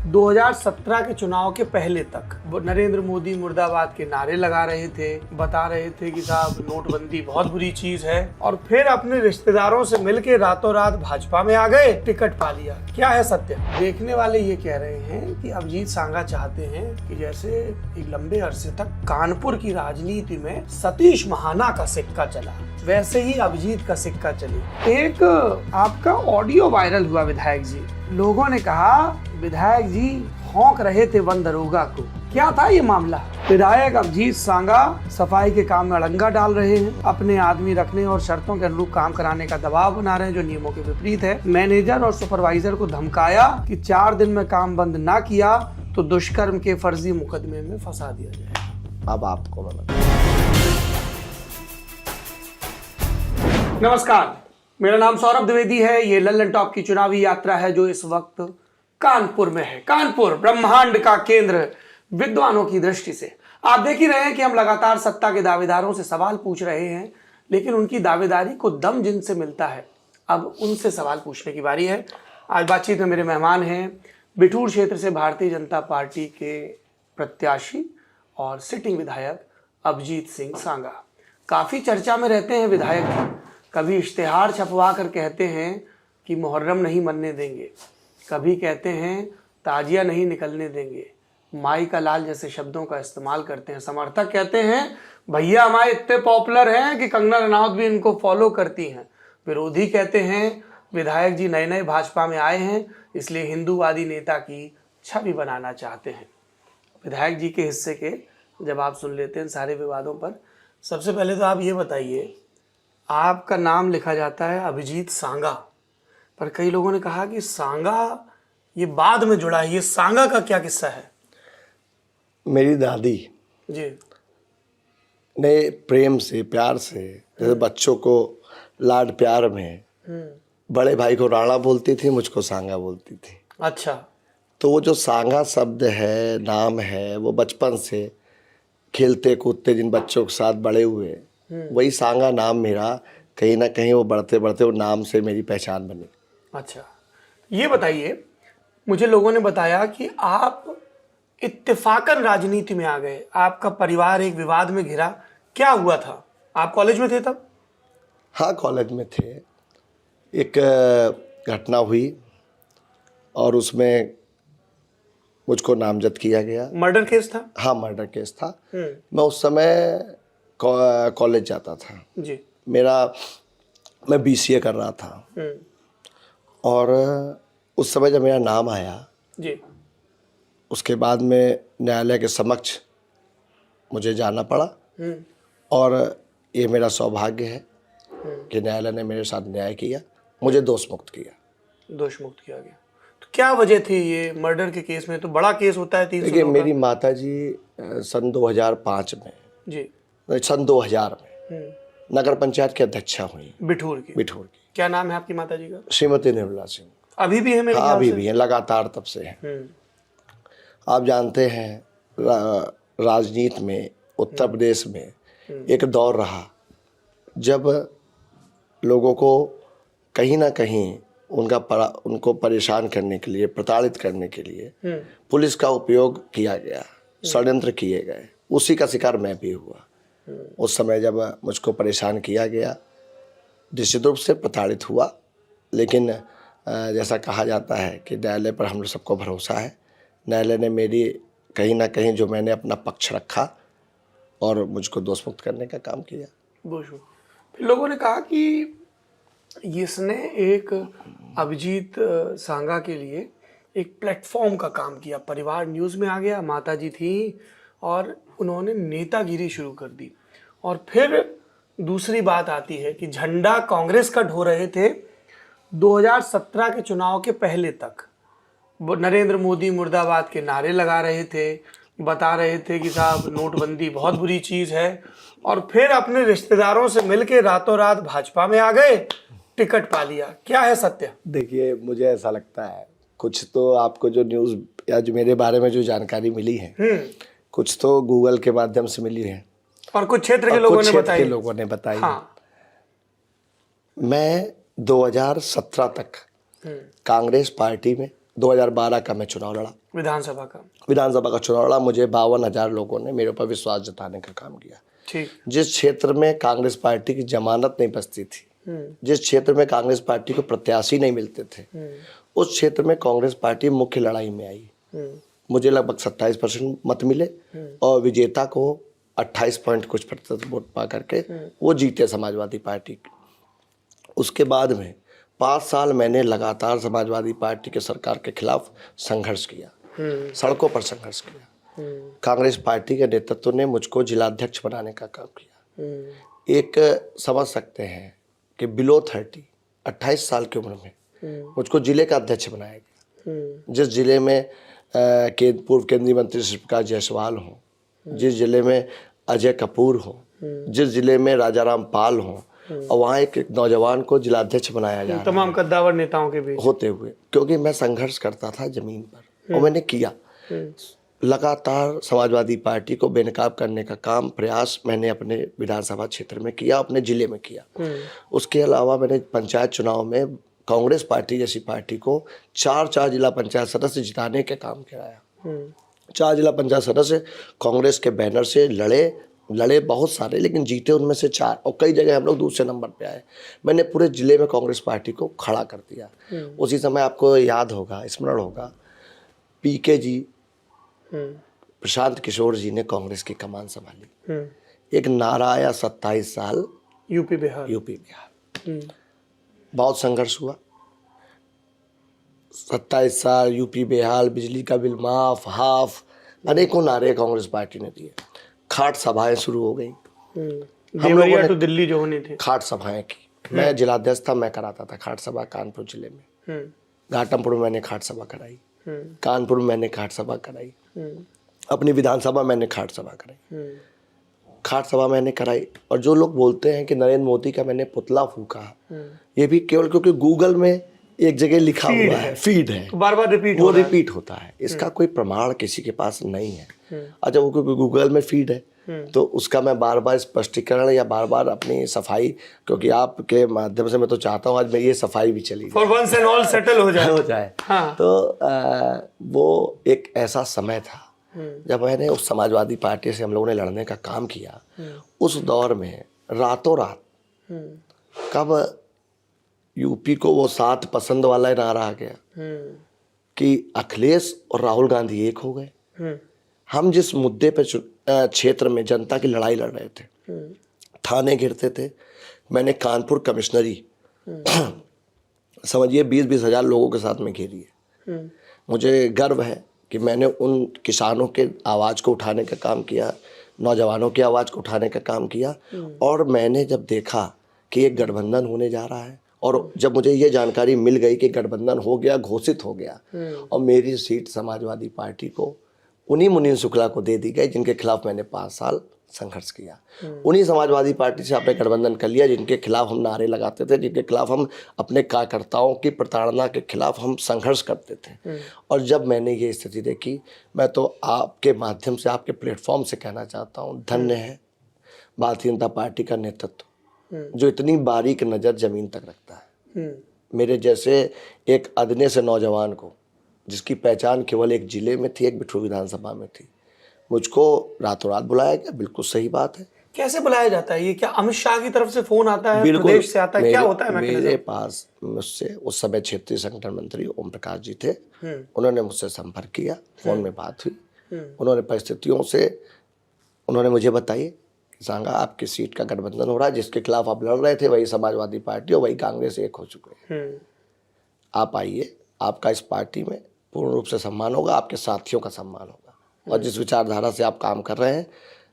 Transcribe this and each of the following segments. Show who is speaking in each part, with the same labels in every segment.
Speaker 1: 2017 के चुनाव के पहले तक वो नरेंद्र मोदी मुर्दाबाद के नारे लगा रहे थे, बता रहे थे कि साहब नोटबंदी बहुत बुरी चीज है, और फिर अपने रिश्तेदारों से मिलके रातों रात भाजपा में आ गए, टिकट पा लिया। क्या है सत्य? देखने वाले ये कह रहे हैं कि अभिजीत सांगा चाहते हैं कि जैसे एक लंबे अरसे तक कानपुर की राजनीति में सतीश महाना का सिक्का चला, वैसे ही अभिजीत का सिक्का चले। एक आपका ऑडियो वायरल हुआ विधायक जी, लोगों ने कहा विधायक जी भौंक रहे थे वन दरोगा को। क्या था ये मामला? विधायक अभिजीत सांगा सफाई के काम में अड़ंगा डाल रहे हैं, अपने आदमी रखने और शर्तों के अनुरूप काम कराने का दबाव बना रहे हैं जो नियमों के विपरीत है। मैनेजर और सुपरवाइजर को धमकाया कि 4 दिन में काम बंद ना किया तो दुष्कर्म के फर्जी मुकदमे में फंसा दिया जाएगा।
Speaker 2: अब आपको बता।
Speaker 1: नमस्कार, मेरा नाम सौरभ द्विवेदी है। ये लल्लन टॉप की चुनावी यात्रा है जो इस वक्त कानपुर में है। कानपुर ब्रह्मांड का केंद्र विद्वानों की दृष्टि से। आप देख ही रहे हैं कि हम लगातार सत्ता के दावेदारों से सवाल पूछ रहे हैं, लेकिन उनकी दावेदारी को दम जिनसे मिलता है अब उनसे सवाल पूछने की बारी है। आज बातचीत में मेरे मेहमान हैं बिठूर क्षेत्र से भारतीय जनता पार्टी के प्रत्याशी और सिटिंग विधायक अभिजीत सिंह सांगा। काफ़ी चर्चा में रहते हैं विधायक जी। कभी इश्तेहार छपवा कर कहते हैं कि मुहर्रम नहीं मनने देंगे, कभी कहते हैं ताजिया नहीं निकलने देंगे, माई का लाल जैसे शब्दों का इस्तेमाल करते हैं। समर्थक कहते हैं भैया हमारे इतने पॉपुलर हैं कि कंगना रनौत भी इनको फॉलो करती हैं। विरोधी कहते हैं विधायक जी नए नए भाजपा में आए हैं इसलिए हिंदूवादी नेता की छवि बनाना चाहते हैं। विधायक जी के हिस्से के जब आप सुन लेते हैं सारे विवादों पर, सबसे पहले तो आप ये बताइए, आपका नाम लिखा जाता है अभिजीत सांगा, पर कई लोगों ने कहा कि सांगा ये बाद में जुड़ा है, ये सांगा का क्या किस्सा है?
Speaker 2: मेरी दादी
Speaker 1: जी
Speaker 2: ने प्रेम से प्यार से, जैसे बच्चों को लाड प्यार में बड़े भाई को राणा बोलती थी, मुझको सांगा बोलती थी।
Speaker 1: अच्छा,
Speaker 2: तो वो जो सांगा शब्द है, नाम है, वो बचपन से खेलते कूदते जिन बच्चों के साथ बड़े हुए, वही सांगा नाम मेरा कहीं ना कहीं वो बढ़ते बढ़ते वो नाम से मेरी पहचान बनी।
Speaker 1: अच्छा, ये बताइए, मुझे लोगों ने बताया कि आप इत्तेफाकन राजनीति में आ गए, आपका परिवार एक विवाद में घिरा। क्या हुआ था? आप कॉलेज में थे तब?
Speaker 2: हाँ, कॉलेज में थे। एक घटना हुई और उसमें मुझको नामजद किया गया।
Speaker 1: मर्डर केस था?
Speaker 2: हाँ, मर्डर केस था। मैं उस समय कॉलेज जाता था
Speaker 1: जी।
Speaker 2: मैं BCA कर रहा था और उस समय जब मेरा नाम आया
Speaker 1: जी,
Speaker 2: उसके बाद में न्यायालय के समक्ष मुझे जाना पड़ा और ये मेरा सौभाग्य है कि न्यायालय ने मेरे साथ न्याय किया, मुझे दोष मुक्त किया।
Speaker 1: दोष मुक्त किया गया। तो क्या वजह थी ये मर्डर के केस में? तो बड़ा केस होता है 300
Speaker 2: देखिए, मेरी माताजी सन 2005 में
Speaker 1: जी,
Speaker 2: सन 2000 में नगर पंचायत की अध्यक्षा हुई,
Speaker 1: बिठूर की। क्या नाम है आपकी माताजी का?
Speaker 2: श्रीमती निर्मला सिंह।
Speaker 1: अभी भी है मेरे
Speaker 2: हाँ,
Speaker 1: ख्याल
Speaker 2: अभी
Speaker 1: से?
Speaker 2: भी है, लगातार तब से है। आप जानते हैं राजनीति में उत्तर प्रदेश में एक दौर रहा जब लोगों को कहीं ना कहीं उनको परेशान करने के लिए, प्रताड़ित करने के लिए पुलिस का उपयोग किया गया, षड्यंत्र किए गए। उसी का शिकार मैं भी हुआ। उस समय जब मुझको परेशान किया गया, निश्चित रूप से प्रताड़ित हुआ, लेकिन जैसा कहा जाता है कि न्यायालय पर हम लोग सबको भरोसा है। न्यायालय ने मेरी कहीं ना कहीं जो मैंने अपना पक्ष रखा और मुझको दोष मुक्त करने का काम किया।
Speaker 1: फिर लोगों ने कहा कि इसने एक अभिजीत सांगा के लिए एक प्लेटफॉर्म का काम किया, परिवार न्यूज़ में आ गया, माताजी थी और उन्होंने नेतागिरी शुरू कर दी। और फिर दूसरी बात आती है कि झंडा कांग्रेस का ढो रहे थे 2017 के चुनाव के पहले तक। वो नरेंद्र मोदी मुर्दाबाद के नारे लगा रहे थे, बता रहे थे कि साहब नोटबंदी बहुत बुरी चीज़ है, और फिर अपने रिश्तेदारों से मिलके रातों रात भाजपा में आ गए, टिकट पा लिया। क्या है सत्य?
Speaker 2: देखिए, मुझे ऐसा लगता है कुछ तो आपको जो न्यूज़ या जो मेरे बारे में जो जानकारी मिली है, कुछ तो गूगल के माध्यम से मिली है
Speaker 1: और कुछ क्षेत्र के लोगों ने बताई।
Speaker 2: हाँ। मैं 2017 तक कांग्रेस पार्टी में 2012 का मैं चुनाव लड़ा,
Speaker 1: विधानसभा का
Speaker 2: चुनाव लड़ा। मुझे 52,000 लोगों ने मेरे ऊपर विश्वास जताने का काम किया।
Speaker 1: ठीक।
Speaker 2: जिस क्षेत्र में कांग्रेस पार्टी की जमानत नहीं बचती थी, जिस क्षेत्र में कांग्रेस पार्टी को प्रत्याशी नहीं मिलते थे, उस क्षेत्र में कांग्रेस पार्टी मुख्य लड़ाई में आई। मुझे लगभग 27% मत मिले और विजेता को 28 पॉइंट कुछ प्रतिशत वोट पा करके वो जीते समाजवादी पार्टी। उसके बाद में 5 साल मैंने लगातार समाजवादी पार्टी के सरकार के खिलाफ संघर्ष किया, सड़कों पर संघर्ष किया। कांग्रेस पार्टी के नेतृत्व ने मुझको जिलाध्यक्ष बनाने का काम किया। एक समझ सकते हैं कि बिलो 30 28 साल की उम्र में मुझको जिले का अध्यक्ष बनाया गया। जिस जिले में पूर्व केंद्रीय मंत्री श्री प्रकाश जायसवाल हो, जिस जिले में अजय कपूर हो, जिस जिले में राजाराम पाल हो, और वहाँ एक नौजवान को जिलाध्यक्ष बनाया जा रहा
Speaker 1: तमाम कद्दावर नेताओं के बीच
Speaker 2: होते हुए, क्योंकि मैं संघर्ष करता था जमीन पर और मैंने किया। लगातार समाजवादी पार्टी को बेनकाब करने का काम प्रयास मैंने अपने विधानसभा क्षेत्र में किया, अपने जिले में किया। उसके अलावा मैंने पंचायत चुनाव में कांग्रेस पार्टी जैसी पार्टी को 4 जिला पंचायत सदस्य जिताने के काम कराया। 4 जिला पंचायत सदस्य कांग्रेस के बैनर से लड़े बहुत सारे, लेकिन जीते उनमें से 4, और कई जगह हम लोग दूसरे नंबर पे आए। मैंने पूरे जिले में कांग्रेस पार्टी को खड़ा कर दिया। उसी समय आपको याद होगा, स्मरण होगा, पीके जी, प्रशांत किशोर जी ने कांग्रेस की कमान संभाली। एक नारा आया 27 साल
Speaker 1: यूपी बिहार।
Speaker 2: बहुत संघर्ष हुआ। 27 साल यूपी बिहार, बिजली का बिल माफ, हाफ, अनेकों नारे कांग्रेस पार्टी ने दिए। खाट सभाएं शुरू हो गई। हम लोगों ने
Speaker 1: तो दिल्ली जो होनी थी
Speaker 2: खाट सभाएं की। मैं जिलाध्यक्ष था, मैं कराता था खाट सभा कानपुर जिले में। घाटमपुर में मैंने खाट सभा कराई, कानपुर में मैंने खाट सभा कराई, अपनी विधानसभा मैंने खाट सभा कराई। खाट सभा मैंने कराई। और जो लोग बोलते हैं कि नरेंद्र मोदी का मैंने पुतला फूका, ये भी केवल क्योंकि गूगल में एक जगह लिखा हुआ है, फीड है,
Speaker 1: तो बार बार
Speaker 2: रिपीट होता है। इसका कोई प्रमाण किसी के पास नहीं है। अच्छा, वो क्योंकि गूगल में फीड है तो उसका मैं बार बार स्पष्टीकरण या बार बार अपनी सफाई, क्योंकि आपके माध्यम से मैं तो चाहता हूँ आज मैं ये सफाई भी चली
Speaker 1: For once and all settle हो जाए।
Speaker 2: हाँ। तो वो एक ऐसा समय था जब मैंने उस समाजवादी पार्टी से हम लोगों ने लड़ने का काम किया। उस दौर में रातों रात कब यूपी को वो 7 पसंद वाला नारा आ गया कि अखिलेश और राहुल गांधी एक हो गए। हम जिस मुद्दे पे क्षेत्र में जनता की लड़ाई लड़ रहे थे, थाने घिरते थे, मैंने कानपुर कमिश्नरी समझिए 20-20 हजार लोगों के साथ में घेरी है। मुझे गर्व है कि मैंने उन किसानों के आवाज़ को उठाने का काम किया, नौजवानों की आवाज़ को उठाने का काम किया। और मैंने जब देखा कि एक गठबंधन होने जा रहा है, और जब मुझे ये जानकारी मिल गई कि गठबंधन हो गया, घोषित हो गया, और मेरी सीट समाजवादी पार्टी को उन्हीं मुनीम शुक्ला को दे दी गई जिनके खिलाफ मैंने 5 साल संघर्ष किया। उन्हीं समाजवादी पार्टी से आपने गठबंधन कर लिया जिनके खिलाफ हम नारे लगाते थे, जिनके खिलाफ हम अपने कार्यकर्ताओं की प्रताड़ना के खिलाफ हम संघर्ष करते थे। और जब मैंने ये स्थिति देखी, मैं तो आपके माध्यम से, आपके प्लेटफॉर्म से कहना चाहता हूँ, धन्य है भारतीय जनता पार्टी का नेतृत्व जो इतनी बारीक नज़र जमीन तक रखता है। मेरे जैसे एक अदने से नौजवान को, जिसकी पहचान केवल एक जिले में थी, एक बिठूर विधानसभा में थी, मुझको रातों रात बुलाया गया। बिल्कुल सही बात है।
Speaker 1: कैसे बुलाया जाता है? ये क्या अमित शाह की तरफ से फोन आता है, प्रदेश से आता है, क्या होता है?
Speaker 2: मेरे पास मुझसे उस समय क्षेत्रीय संगठन मंत्री ओम प्रकाश जी थे। उन्होंने मुझसे संपर्क किया, फोन में बात हुई। उन्होंने परिस्थितियों से उन्होंने मुझे बताई, सांगा आपकी सीट का गठबंधन हो रहा है, जिसके खिलाफ आप लड़ रहे थे वही समाजवादी पार्टी और वही कांग्रेस एक हो चुके हैं। आप आइए, आपका इस पार्टी में पूर्ण रूप से सम्मान होगा, आपके साथियों का सम्मान होगा, और जिस विचारधारा से आप काम कर रहे हैं,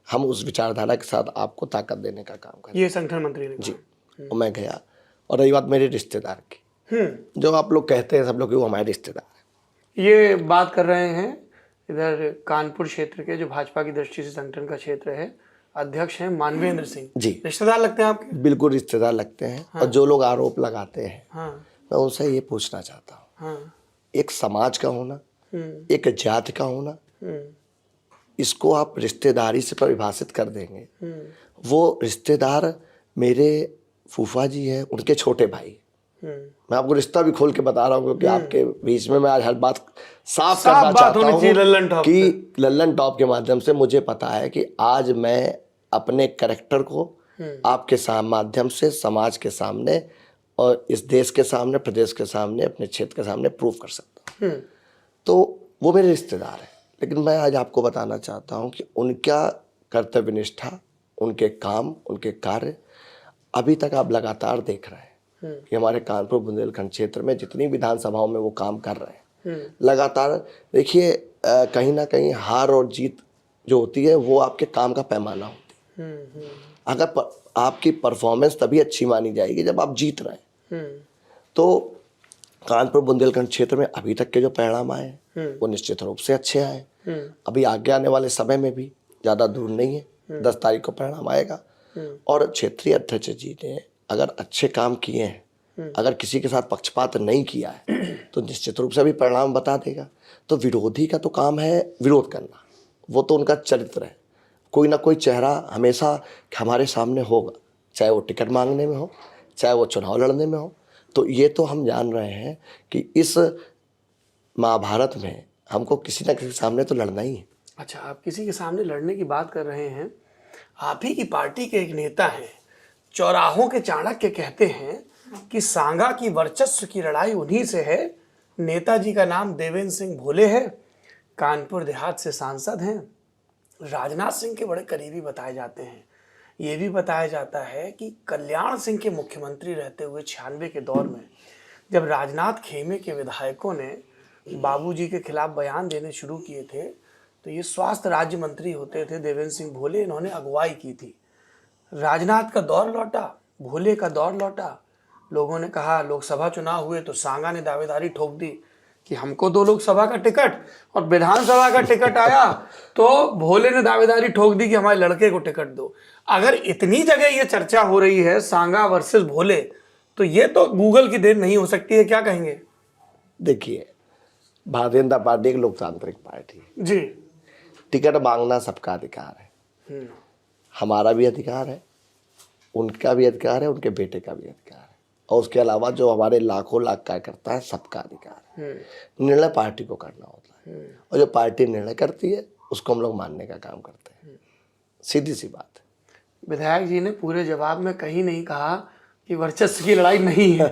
Speaker 2: हम उस विचारधारा के साथ आपको ताकत देने का काम करें।
Speaker 1: ये संगठन मंत्री ने
Speaker 2: जी। और मैं गया। और रही बात मेरे रिश्तेदार की, जो आप लोग कहते हैं सब लोग वो हमारे रिश्तेदार हैं।
Speaker 1: ये बात कर रहे हैं इधर कानपुर क्षेत्र के, जो भाजपा की दृष्टि से संगठन का क्षेत्र है, अध्यक्ष हैं मानवेंद्र सिंह
Speaker 2: जी।
Speaker 1: रिश्तेदार लगते हैं आपके?
Speaker 2: बिल्कुल रिश्तेदार लगते हैं। और जो लोग आरोप लगाते हैं, मैं उनसे ये पूछना चाहता हूँ, एक समाज का होना, एक जाति का होना, इसको आप रिश्तेदारी से परिभाषित कर देंगे। वो रिश्तेदार मेरे फूफा जी हैं, उनके छोटे भाई, मैं आपको रिश्ता भी खोल के बता रहा हूँ, क्योंकि आपके बीच में मैं आज हर बात साफ करना
Speaker 1: बात
Speaker 2: चाहता
Speaker 1: होनी चाहिए लल्लन
Speaker 2: हूँ
Speaker 1: टॉप
Speaker 2: कि लल्लन टॉप के माध्यम से मुझे पता है कि आज मैं अपने कैरेक्टर को आपके माध्यम से समाज के सामने और इस देश के सामने, प्रदेश के सामने, अपने क्षेत्र के सामने प्रूव कर सकता हूँ। तो वो मेरे रिश्तेदार हैं, लेकिन मैं आज आपको बताना चाहता हूँ कि उनका कर्तव्य निष्ठा, उनके काम, उनके कार्य अभी तक आप लगातार देख रहे हैं कि हमारे कानपुर बुंदेलखंड क्षेत्र में जितनी विधानसभाओं में वो काम कर रहे हैं लगातार। देखिए कहीं ना कहीं हार और जीत जो होती है वो आपके काम का पैमाना होती है। अगर आपकी परफॉर्मेंस तभी अच्छी मानी जाएगी जब आप जीत रहे हैं। तो कानपुर बुंदेलखंड क्षेत्र में अभी तक के जो परिणाम आए वो निश्चित रूप से अच्छे आए। अभी आगे आने वाले समय में भी ज़्यादा दूर नहीं है, 10 तारीख को परिणाम आएगा। और क्षेत्रीय अध्यक्ष जी ने अगर अच्छे काम किए हैं, अगर किसी के साथ पक्षपात नहीं किया है, तो निश्चित रूप से भी परिणाम बता देगा। तो विरोधी का तो काम है विरोध करना, वो तो उनका चरित्र है। कोई ना कोई चेहरा हमेशा हमारे सामने होगा, चाहे वो टिकट मांगने में हो, चाहे वो चुनाव लड़ने में हो। तो ये तो हम जान रहे हैं कि इस महाभारत में हमको किसी ना किसी सामने तो लड़ना ही है।
Speaker 1: अच्छा, आप किसी के सामने लड़ने की बात कर रहे हैं। आप ही की पार्टी के एक नेता हैं, चौराहों के चाणक्य कहते हैं कि सांगा की वर्चस्व की लड़ाई उन्हीं से है। नेताजी का नाम देवेंद्र सिंह भोले है, कानपुर देहात से सांसद हैं, राजनाथ सिंह के बड़े करीबी बताए जाते हैं। ये भी बताया जाता है कि कल्याण सिंह के मुख्यमंत्री रहते हुए 96 के दौर में जब राजनाथ खेमे के विधायकों ने बाबूजी के खिलाफ बयान देने शुरू किए थे, तो ये स्वास्थ्य राज्य मंत्री होते थे देवेंद्र सिंह भोले, इन्होंने अगुवाई की थी। राजनाथ का दौर लौटा, भोले का दौर लौटा। लोगों ने कहा लोकसभा चुनाव हुए तो सांगा ने दावेदारी ठोक दी कि हमको 2 लोकसभा का टिकट और विधानसभा का टिकट आया तो भोले ने दावेदारी ठोक दी कि हमारे लड़के को टिकट दो। अगर इतनी जगह ये चर्चा हो रही है सांगा वर्सेस भोले, तो ये तो गूगल की देन नहीं हो सकती है, क्या कहेंगे?
Speaker 2: देखिए, भारतीय जनता पार्टी एक लोकतांत्रिक पार्टी है
Speaker 1: जी।
Speaker 2: टिकट मांगना सबका अधिकार है, हमारा भी अधिकार है, उनका भी अधिकार है, उनके बेटे का भी अधिकार है, और उसके अलावा जो हमारे लाखों लाख कार्यकर्ता है सबका अधिकार है। निर्णय पार्टी को करना होता है, और जो पार्टी निर्णय करती है उसको हम लोग मानने का काम करते हैं। सीधी सी बात है।
Speaker 1: विधायक जी ने पूरे जवाब में कहीं नहीं कहा कि वर्चस्व की लड़ाई नहीं है।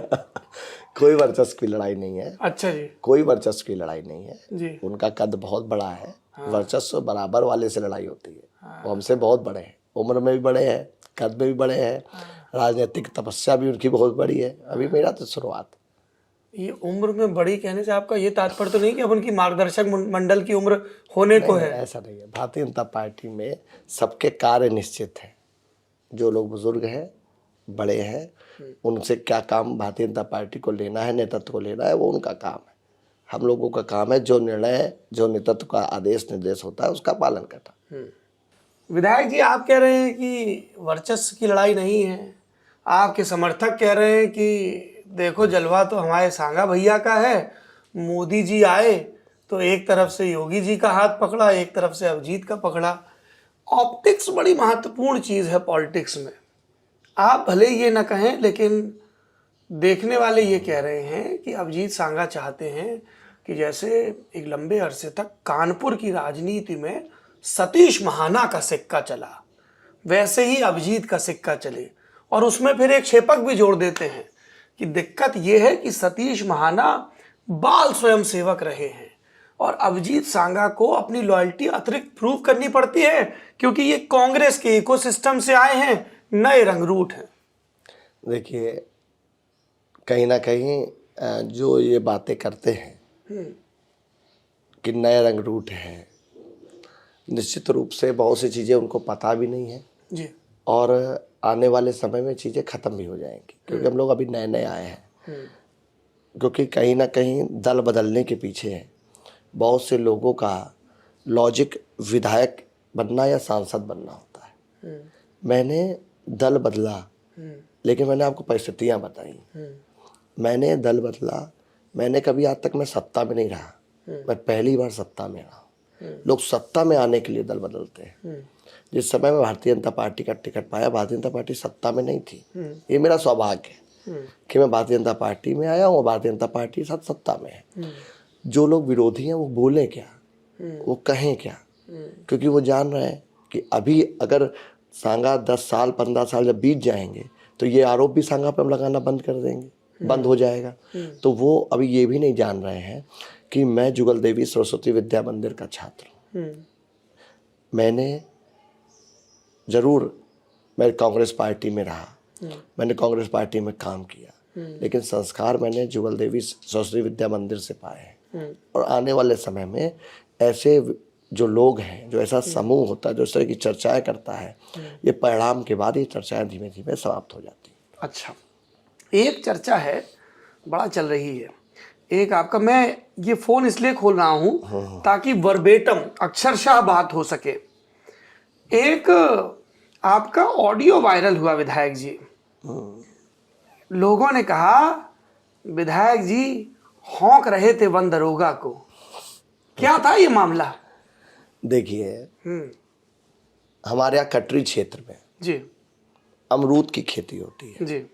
Speaker 2: कोई वर्चस्व की लड़ाई नहीं है।
Speaker 1: अच्छा जी।
Speaker 2: कोई वर्चस्व की लड़ाई नहीं है
Speaker 1: जी।
Speaker 2: उनका कद बहुत बड़ा है। वर्चस्व बराबर वाले से लड़ाई होती है। वो हमसे बहुत बड़े हैं, उम्र में भी बड़े हैं, कद में भी बड़े हैं, राजनीतिक तपस्या भी उनकी बहुत बड़ी है। अभी मेरा तो शुरुआत।
Speaker 1: ये उम्र में बड़ी कहने से आपका ये तात्पर्य तो नहीं कि अब उनकी मार्गदर्शक मंडल की उम्र होने को है?
Speaker 2: ऐसा नहीं है। भारतीय जनता पार्टी में सबके कार्य निश्चित है। जो लोग बुजुर्ग हैं, बड़े हैं, उनसे क्या काम भारतीय जनता पार्टी को लेना है, नेतृत्व को लेना है, वो उनका काम है। हम लोगों का काम है जो निर्णय, जो नेतृत्व का आदेश निर्देश होता है उसका पालन करना।
Speaker 1: विधायक जी, आप कह रहे हैं कि वर्चस्व की लड़ाई नहीं है, आपके समर्थक कह रहे हैं कि देखो जलवा तो हमारे सांगा भैया का है, मोदी जी आए तो एक तरफ से योगी जी का हाथ पकड़ा, एक तरफ से अभिजीत का पकड़ा। ऑप्टिक्स बड़ी महत्वपूर्ण चीज़ है पॉलिटिक्स में। आप भले ये ना कहें, लेकिन देखने वाले ये कह रहे हैं कि अभिजीत सांगा चाहते हैं कि जैसे एक लंबे अरसे तक कानपुर की राजनीति में सतीश महाना का सिक्का चला, वैसे ही अभिजीत का सिक्का चले। और उसमें फिर एक छेपक भी जोड़ देते हैं कि दिक्कत यह है कि सतीश महाना बाल स्वयंसेवक रहे हैं और अभिजीत सांगा को अपनी लॉयल्टी अतिरिक्त प्रूव करनी पड़ती है, क्योंकि ये कांग्रेस के इकोसिस्टम से आए हैं, नए रंगरूट हैं।
Speaker 2: देखिए, कहीं ना कहीं जो ये बातें करते हैं कि नए रंगरूट है, निश्चित रूप से बहुत सी चीज़ें उनको पता भी नहीं है
Speaker 1: जी।
Speaker 2: और आने वाले समय में चीज़ें ख़त्म भी हो जाएंगी, क्योंकि हम लोग अभी नए नए आए हैं। क्योंकि कहीं ना कहीं दल बदलने के पीछे बहुत से लोगों का लॉजिक विधायक बनना या सांसद बनना होता है। मैंने दल बदला, लेकिन मैंने आपको परिस्थितियाँ बताई। मैंने दल बदला, मैंने कभी आज तक मैं सत्ता में नहीं रहा, मैं पहली बार सत्ता में रहा। लोग सत्ता में आने के लिए दल बदलते हैं। जिस समय में भारतीय जनता पार्टी का टिकट पाया, भारतीय जनता पार्टी सत्ता में नहीं थी। ये मेरा सौभाग्य है। कि मैं भारतीय जनता पार्टी में आया हूँ, भारतीय जनता पार्टी साथ सत्ता में है। जो लोग विरोधी हैं वो बोले क्या, वो कहें क्या, क्योंकि वो जान रहे हैं कि अभी अगर सांगा 10 साल 15 साल जब बीत जाएंगे तो ये आरोप भी सांगा पर हम लगाना बंद कर देंगे, बंद हो जाएगा। तो वो अभी ये भी नहीं जान रहे हैं कि मैं जुगल देवी सरस्वती विद्या मंदिर का छात्र हूँ। मैंने जरूर, मैं कांग्रेस पार्टी में रहा, मैंने कांग्रेस पार्टी में काम किया, लेकिन संस्कार मैंने जुगल देवी सरस्वती विद्या मंदिर से पाए हैं। और आने वाले समय में ऐसे जो लोग हैं, जो ऐसा समूह होता है जो इस तरह की चर्चाएं करता है, ये परिणाम के बाद ये चर्चाएं धीमे धीमे समाप्त हो जाती हैं।
Speaker 1: अच्छा, एक चर्चा है बड़ा चल रही है, एक आपका, मैं ये फोन इसलिए खोल रहा हूं ताकि वर्बेटम अक्षरशः बात हो सके। एक आपका ऑडियो वायरल हुआ विधायक जी, लोगों ने कहा विधायक जी हौंक रहे थे वन दरोगा को, क्या था ये मामला?
Speaker 2: देखिए, हमारे यहाँ कटरी क्षेत्र में
Speaker 1: जी
Speaker 2: अमरूद की खेती होती है।
Speaker 1: जी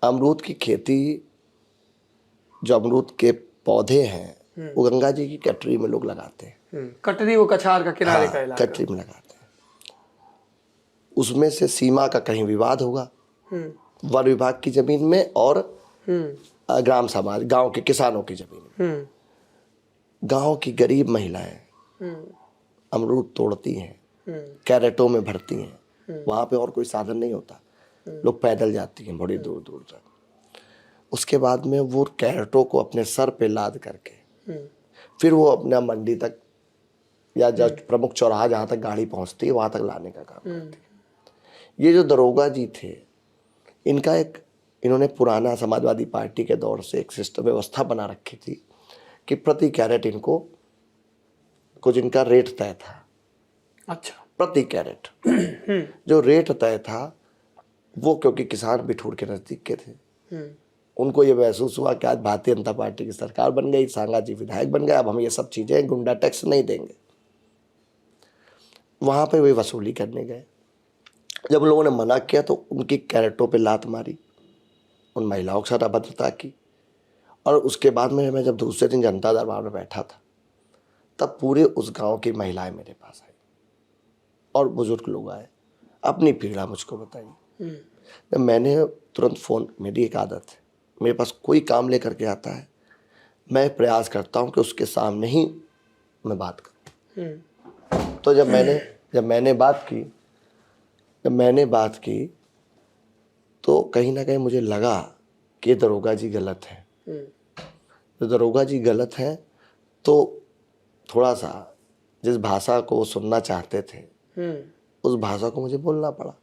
Speaker 2: अमरूद की खेती, जो अमरूद के पौधे हैं वो गंगा जी की कटरी में लोग लगाते हैं।
Speaker 1: कटरी वो कछार का किनारे का इलाका।
Speaker 2: कटरी में लगाते हैं। उसमें से सीमा का कहीं विवाद होगा वन विभाग की जमीन में और ग्राम समाज, गांव के किसानों की जमीन में। गांव की गरीब महिलाएं अमरूद तोड़ती हैं, कैरेटों में भरती हैं। वहां पे और कोई साधन नहीं होता, लोग पैदल जाती हैं बड़ी दूर दूर तक। उसके बाद में वो कैरेटों को अपने सर पे लाद करके फिर वो अपना मंडी तक या जो प्रमुख चौराहा जहाँ तक गाड़ी पहुँचती है वहाँ तक लाने का काम करती है। ये जो दरोगा जी थे, इनका इन्होंने पुराना समाजवादी पार्टी के दौर से एक सिस्टम व्यवस्था बना रखी थी कि प्रति कैरेट इनको कुछ इनका रेट तय था।
Speaker 1: अच्छा,
Speaker 2: प्रति कैरेट जो रेट तय था वो, क्योंकि किसान बिठूर के नजदीक के थे, उनको ये महसूस हुआ कि आज भारतीय जनता पार्टी की सरकार बन गई, सांगा जी विधायक बन गए, अब हम ये सब चीजें गुंडा टैक्स नहीं देंगे। वहां पे वे वसूली करने गए। जब लोगों ने मना किया तो उनकी कैरेटों पे लात मारी, उन महिलाओं के साथ अभद्रता की। और उसके बाद में मैं जब दूसरे दिन जनता दरबार में बैठा था तब पूरे उस गांव की महिलाएं मेरे पास आई और बुजुर्ग लोग आए, अपनी पीड़ा मुझको बताई। तो मैंने तुरंत फोन, मेरी एक आदत है, मेरे पास कोई काम लेकर के आता है, मैं प्रयास करता हूं कि उसके सामने ही मैं बात करूं। तो जब मैंने बात की तो कहीं ना कहीं मुझे लगा कि दरोगा जी गलत हैं। तो दरोगा जी गलत हैं तो थोड़ा सा जिस भाषा को वो सुनना चाहते थे उस भाषा को मुझे बोलना पड़ा।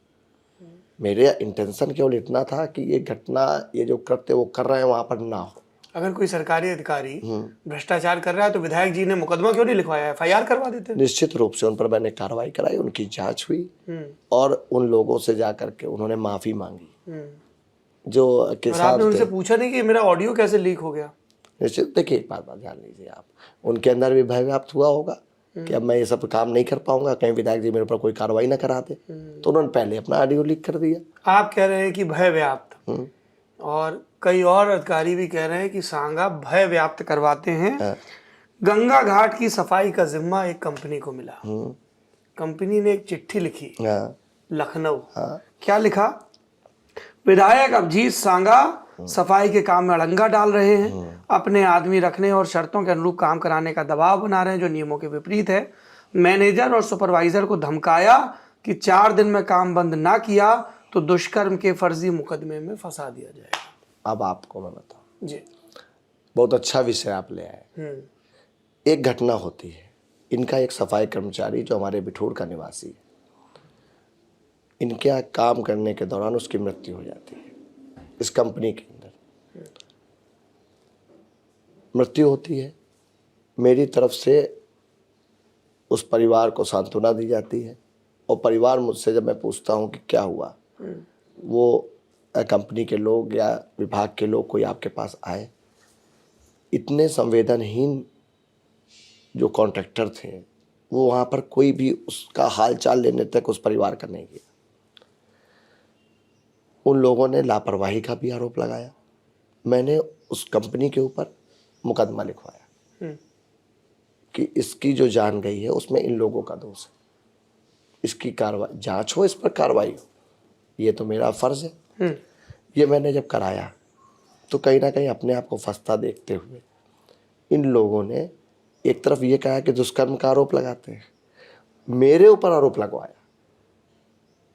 Speaker 2: मेरे इंटेंशन केवल इतना था कि ये घटना, ये जो कृत्य वो कर रहे हैं वहां पर ना हो।
Speaker 1: अगर कोई सरकारी अधिकारी भ्रष्टाचार कर रहा है तो विधायक जी ने मुकदमा क्यों नहीं लिखवाया, FIR करवा देते?
Speaker 2: निश्चित रूप से उन पर मैंने कार्रवाई कराई, उनकी जांच हुई और उन लोगों से जाकर के उन्होंने माफी मांगी जो किसान
Speaker 1: आपने उनसे पूछा नहीं कि मेरा ऑडियो कैसे लीक हो गया?
Speaker 2: निश्चित, देखिए एक बात जान लीजिए आप, उनके अंदर भी भय व्याप्त हुआ होगा कि अब मैं ये सब काम नहीं कर पाऊंगा, कहीं विधायक जी मेरे ऊपर कोई कार्रवाई ना करा दे, तो उन्होंने पहले अपना ऑडियो लीक कर दिया।
Speaker 1: आप कह रहे हैं कि भय व्याप्त, और कई और अधिकारी भी कह रहे हैं कि सांगा भय व्याप्त करवाते हैं। गंगा घाट की सफाई का जिम्मा एक कंपनी को मिला। कंपनी ने एक चिट्ठी लिखी लखनऊ। क्या लिखा? विधायक अभिजीत सांगा सफाई के काम में अड़ंगा डाल रहे हैं, अपने आदमी रखने और शर्तों के अनुरूप काम कराने का दबाव बना रहे हैं जो नियमों के विपरीत है। मैनेजर और सुपरवाइजर को धमकाया कि 4 दिन में काम बंद ना किया तो दुष्कर्म के फर्जी मुकदमे में फंसा दिया जाएगा।
Speaker 2: अब आपको मैं बताऊं
Speaker 1: जी,
Speaker 2: बहुत अच्छा विषय आप ले आए। एक घटना होती है, इनका एक सफाई कर्मचारी जो हमारे बिठूर का निवासी है, इनके यहाँ काम करने के दौरान उसकी मृत्यु हो जाती है। इस कंपनी के अंदर मृत्यु होती है। मेरी तरफ से उस परिवार को सांत्वना दी जाती है और परिवार मुझसे जब मैं पूछता हूँ कि क्या हुआ, वो कंपनी के लोग या विभाग के लोग कोई आपके पास आए, इतने संवेदनहीन जो कॉन्ट्रैक्टर थे वो वहाँ पर कोई भी उसका हाल चाल लेने तक उस परिवार का नहीं गया। उन लोगों ने लापरवाही का भी आरोप लगाया। मैंने उस कंपनी के ऊपर मुकदमा लिखवाया कि इसकी जो जान गई है उसमें इन लोगों का दोष है, इसकी कार्रवाई जांच हो, इस पर कार्रवाई हो, ये तो मेरा फर्ज है। ये मैंने जब कराया तो कहीं ना कहीं अपने आप को फंसता देखते हुए इन लोगों ने एक तरफ ये कहा कि दुष्कर्म का आरोप लगाते हैं, मेरे ऊपर आरोप लगवाया,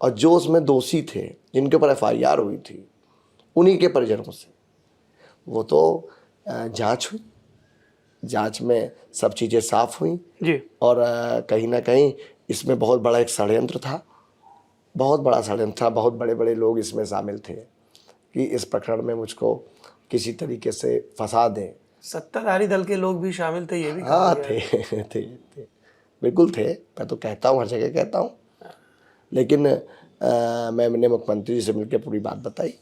Speaker 2: और जो उसमें दोषी थे जिनके ऊपर FIR हुई थी उन्हीं के परिजनों से वो तो जांच हुई, जांच में सब चीज़ें साफ हुई
Speaker 1: जी।
Speaker 2: और कहीं ना कहीं इसमें बहुत बड़ा एक षड्यंत्र था, बहुत बड़ा षड्यंत्र था, बहुत बड़े बड़े लोग इसमें शामिल थे कि इस प्रकरण में मुझको किसी तरीके से फंसा दें।
Speaker 1: सत्ताधारी दल के लोग भी शामिल थे, ये भी कहा
Speaker 2: हाँ
Speaker 1: गया है।
Speaker 2: थे बिल्कुल थे, मैं तो कहता हूँ, हर जगह कहता हूँ। लेकिन मैंने मुख्यमंत्री जी से मिलकर पूरी बात बताई,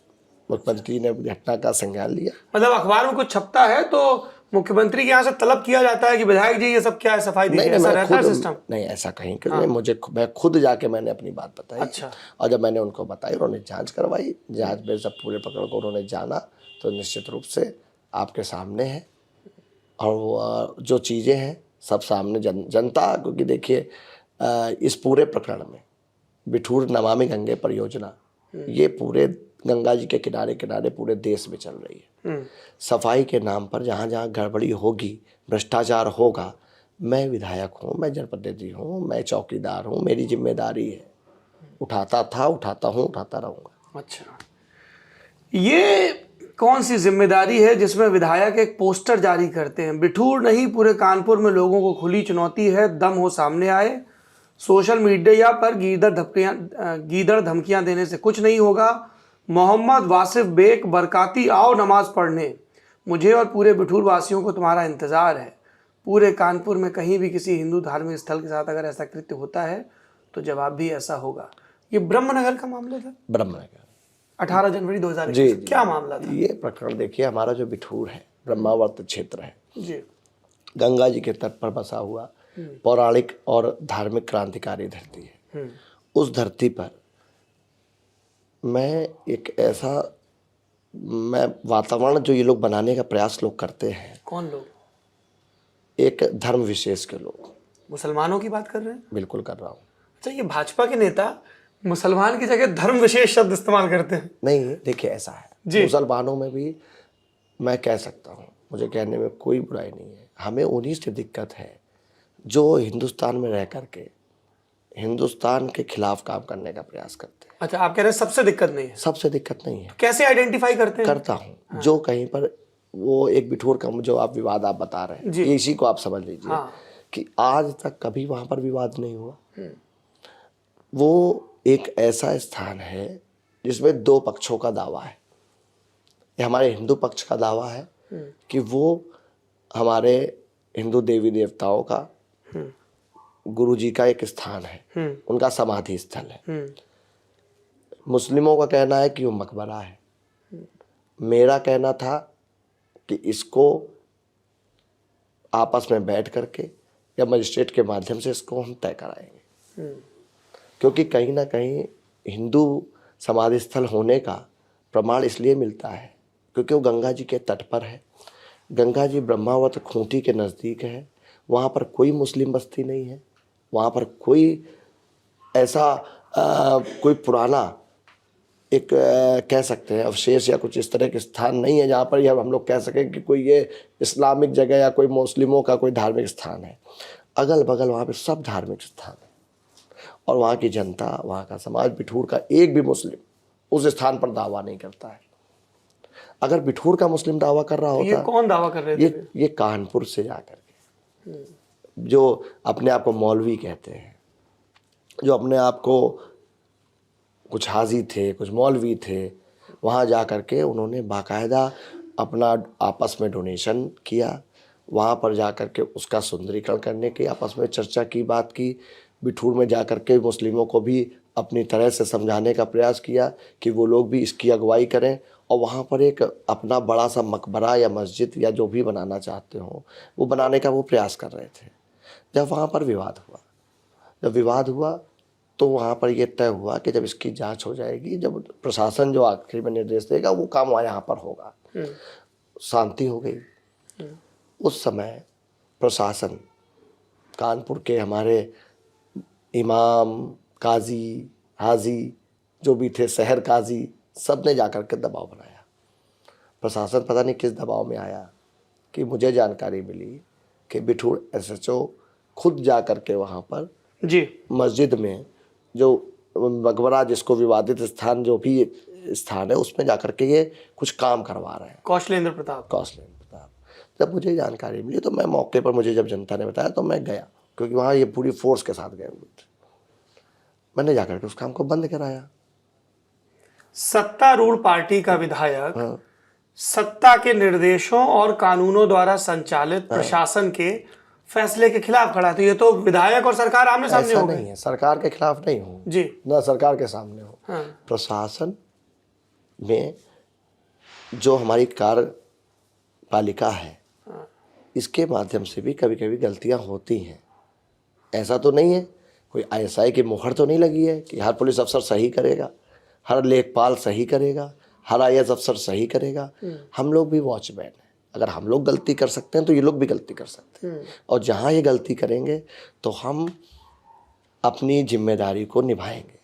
Speaker 2: मुख्यमंत्री जी ने घटना का संज्ञान लिया।
Speaker 1: मतलब अखबार में कुछ छपता है तो मुख्यमंत्री के यहाँ से तलब किया जाता है कि विधायक जी ये सब क्या है, सफाई दीजिए, ऐसा रहता है सिस्टम?
Speaker 2: नहीं, ऐसा कहीं कि मैं खुद जाके मैंने अपनी बात बताई।
Speaker 1: अच्छा।
Speaker 2: और जब मैंने उनको बताई, उन्होंने जांच करवाई, जांच में जब पूरे प्रकरण को उन्होंने जाना तो निश्चित रूप से आपके सामने है, और वो जो चीज़ें हैं सब सामने जनता, क्योंकि देखिए इस पूरे प्रकरण में बिठूर नमामि गंगे परियोजना ये पूरे गंगा जी के किनारे किनारे पूरे देश में चल रही है। सफाई के नाम पर जहाँ जहाँ गड़बड़ी होगी, भ्रष्टाचार होगा, मैं विधायक हूँ, मैं जनप्रतिनिधि हूँ, मैं चौकीदार हूँ, मेरी जिम्मेदारी है, उठाता था, उठाता हूँ, उठाता रहूँगा।
Speaker 1: अच्छा, ये कौन सी जिम्मेदारी है जिसमें विधायक एक पोस्टर जारी करते हैं? बिठूर नहीं, पूरे कानपुर में लोगों को खुली चुनौती है, दम हो सामने आए, सोशल मीडिया पर गीदड़ धमकियां देने से कुछ नहीं होगा, मोहम्मद वासिफ बेग बरकाती आओ नमाज पढ़ने, मुझे और पूरे बिठूर वासियों को तुम्हारा इंतजार है। पूरे कानपुर में कहीं भी किसी हिंदू धार्मिक स्थल के साथ अगर ऐसा कृत्य होता है तो जवाब भी ऐसा होगा। ये ब्रह्मनगर का मामला था,
Speaker 2: ब्रह्मनगर
Speaker 1: 18 जनवरी 2021।
Speaker 2: जी,
Speaker 1: क्या मामला था?
Speaker 2: ये प्रकरण देखिए, हमारा जो बिठूर है ब्रह्मावर्त क्षेत्र है
Speaker 1: जी,
Speaker 2: गंगा जी के तट पर बसा हुआ पौराणिक और धार्मिक क्रांतिकारी धरती है। उस धरती पर मैं एक ऐसा वातावरण जो ये लोग बनाने का प्रयास लोग करते हैं।
Speaker 1: कौन लोग?
Speaker 2: एक धर्म विशेष के लोग।
Speaker 1: मुसलमानों की बात कर रहे हैं?
Speaker 2: बिल्कुल कर रहा हूँ।
Speaker 1: अच्छा, ये भाजपा के नेता मुसलमान की जगह धर्म विशेष शब्द इस्तेमाल करते हैं।
Speaker 2: नहीं, देखिए ऐसा है, मुसलमानों में भी मैं कह सकता हूँ, मुझे कहने में कोई बुराई नहीं है। हमें उन्हीं से दिक्कत है जो हिंदुस्तान में रह करके हिंदुस्तान के खिलाफ काम करने का प्रयास करते हैं।
Speaker 1: अच्छा, आप कह रहे हैं सबसे दिक्कत नहीं है?
Speaker 2: सबसे दिक्कत नहीं है।
Speaker 1: कैसे आइडेंटिफाई करते हैं?
Speaker 2: करता हूँ। हाँ। जो कहीं पर वो एक बिठूर का जो आप विवाद आप बता रहे हैं, इसी को आप समझ लीजिए। हाँ। कि आज तक कभी वहां पर विवाद नहीं हुआ। वो एक ऐसा स्थान है जिसमें दो पक्षों का दावा है। ये हमारे हिंदू पक्ष का दावा है कि वो हमारे हिंदू देवी देवताओं का, गुरु जी का एक स्थान है, उनका समाधि स्थल है। मुस्लिमों का कहना है कि वो मकबरा है। मेरा कहना था कि इसको आपस में बैठ करके या मजिस्ट्रेट के माध्यम से इसको हम तय कराएंगे, क्योंकि कहीं ना कहीं हिंदू समाधि स्थल होने का प्रमाण इसलिए मिलता है क्योंकि वो गंगा जी के तट पर है। गंगा जी ब्रह्मावर्त खूंटी के नज़दीक है। वहाँ पर कोई मुस्लिम बस्ती नहीं है, वहाँ पर कोई ऐसा कोई पुराना एक कह सकते हैं अवशेष या कुछ इस तरह के स्थान नहीं है जहाँ पर यह हम लोग कह सकें कि कोई ये इस्लामिक जगह या कोई मुस्लिमों का कोई धार्मिक स्थान है। अगल बगल वहाँ पे सब धार्मिक स्थान है, और वहाँ की जनता, वहाँ का समाज, बिठूर का एक भी मुस्लिम उस स्थान पर दावा नहीं करता है। अगर बिठूर का मुस्लिम दावा कर रहा होता,
Speaker 1: ये कौन दावा कर रहे थे?
Speaker 2: ये कानपुर से जाकर के जो अपने आप को मौलवी कहते हैं, जो अपने आप को कुछ हाजी थे, कुछ मौलवी थे, वहाँ जा कर के उन्होंने बाकायदा अपना आपस में डोनेशन किया। वहाँ पर जा कर के उसका सुंदरीकरण करने की आपस में चर्चा की, बात की। बिठूर में जा कर के मुस्लिमों को भी अपनी तरह से समझाने का प्रयास किया कि वो लोग भी इसकी अगुवाई करें, और वहाँ पर एक अपना बड़ा सा मकबरा या मस्जिद या जो भी बनाना चाहते हो वो बनाने का वो प्रयास कर रहे थे। जब वहाँ पर विवाद हुआ, तो वहाँ पर ये तय हुआ कि जब इसकी जांच हो जाएगी, जब प्रशासन जो आखिरी में निर्देश देगा वो काम यहाँ पर होगा। शांति हो गई। उस समय प्रशासन, कानपुर के हमारे इमाम, काजी, हाजी जो भी थे, शहर काजी, सब ने जाकर के दबाव बनाया। प्रशासन पता नहीं किस दबाव में आया कि मुझे जानकारी मिली कि बिठूर SHO खुद जाकर के वहाँ पर
Speaker 1: जी
Speaker 2: मस्जिद में जो मकबरा, जिसको विवादित स्थान जो भी स्थान है, उसमें जाकर के ये कुछ काम करवा रहे हैं।
Speaker 1: कौशलेंद्र प्रताप।
Speaker 2: जब मुझे जानकारी मिली तो मैं मौके पर, मुझे जब जनता ने बताया तो मैं गया, क्योंकि वहाँ ये पूरी फोर्स के साथ गए हुए थे। मैंने जाकर के उस काम को बंद कराया।
Speaker 1: सत्तारूढ़ पार्टी का विधायक सत्ता के निर्देशों और कानूनों द्वारा संचालित प्रशासन के फैसले के खिलाफ खड़ा, तो ये तो विधायक और सरकार आमने सामने हो गए।
Speaker 2: नहीं है, सरकार के खिलाफ नहीं हूँ
Speaker 1: जी,
Speaker 2: ना सरकार के सामने हो। प्रशासन में जो हमारी कार्यपालिका है, इसके माध्यम से भी कभी कभी गलतियां होती हैं। ऐसा तो नहीं है, कोई ISI की मुहर तो नहीं लगी है कि हर पुलिस अफसर सही करेगा, हर लेखपाल सही करेगा, हर IAS अफसर सही करेगा। हम लोग भी वॉचमैन हैं। अगर हम लोग गलती कर सकते हैं तो ये लोग भी गलती कर सकते हैं, और जहाँ ये गलती करेंगे तो हम अपनी जिम्मेदारी को निभाएंगे।